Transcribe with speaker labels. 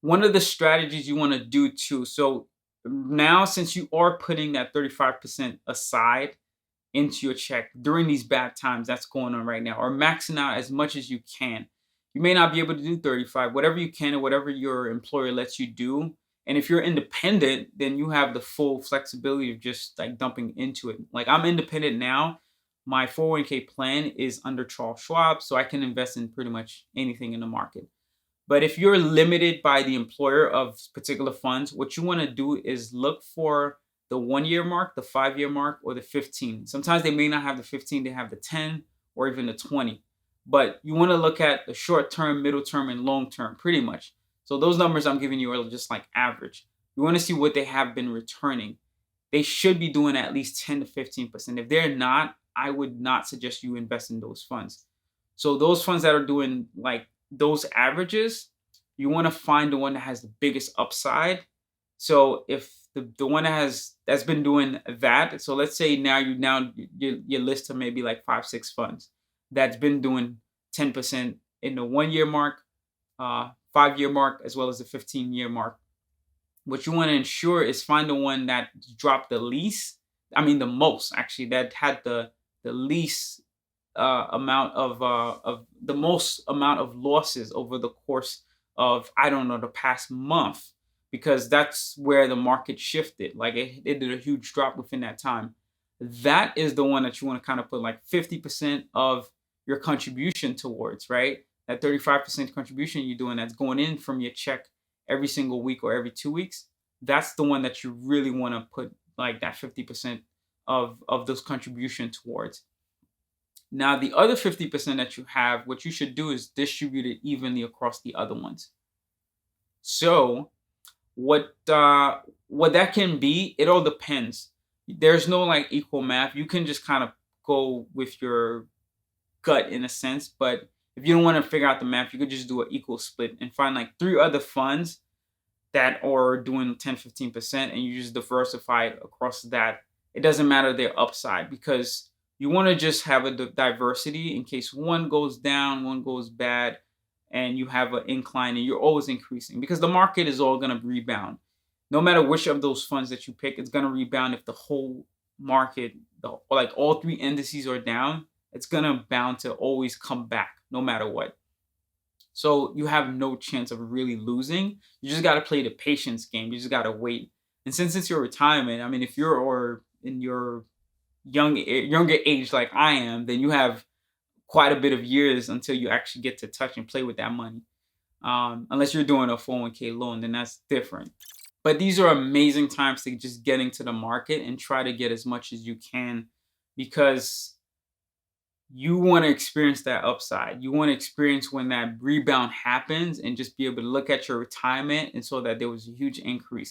Speaker 1: One of the strategies you want to do too. So now, since you are putting that 35% aside into your check during these bad times that's going on right now, or maxing out as much as you can. You may not be able to do 35, whatever you can, or whatever your employer lets you do. And if you're independent, then you have the full flexibility of just like dumping into it. Like I'm independent now. My 401k plan is under Charles Schwab, so I can invest in pretty much anything in the market. But if you're limited by the employer of particular funds, what you want to do is look for the 1 year mark, the 5 year mark, or the 15. Sometimes they may not have the 15, they have the 10 or even the 20. But you want to look at the short term, middle term, and long term, pretty much. So those numbers I'm giving you are just like average. You want to see what they have been returning. They should be doing at least 10 to 15%. If they're not, I would not suggest you invest in those funds. So those funds that are doing like those averages, you want to find the one that has the biggest upside. So if the one that's been doing that, so let's say your list of maybe like 5 6 funds that's been doing 10% in the 1 year mark, 5 year mark, as well as the 15 year mark. What you want to ensure is find the one that dropped the least. I mean, the most actually, that had the least amount of the most amount of losses over the course of, I don't know, the past month, because that's where the market shifted. Like it did a huge drop within that time. That is the one that you want to kind of put like 50% of your contribution towards, right? That 35% contribution you're doing that's going in from your check every single week or every 2 weeks. That's the one that you really want to put like that 50% of those contribution towards. Now, the other 50% that you have, what you should do is distribute it evenly across the other ones. So, what that can be, it all depends. There's no like equal math. You can just kind of go with your gut in a sense, but if you don't want to figure out the math, you could just do an equal split and find like 3 other funds that are doing 10 15%, and you just diversify it across that. It doesn't matter their upside, because you want to just have a diversity in case one goes down, one goes bad, and you have an incline and you're always increasing, because the market is all going to rebound. No matter which of those funds that you pick, it's going to rebound. If the whole market, like all 3 indices are down, it's going to bound to always come back no matter what. So you have no chance of really losing. You just got to play the patience game. You just got to wait. And since it's your retirement, I mean, if you're or in your younger age like I am, then you have quite a bit of years until you actually get to touch and play with that money. Unless you're doing a 401k loan, then that's different. But these are amazing times to just get into the market and try to get as much as you can, because you want to experience that upside. You want to experience when that rebound happens and just be able to look at your retirement and so that there was a huge increase.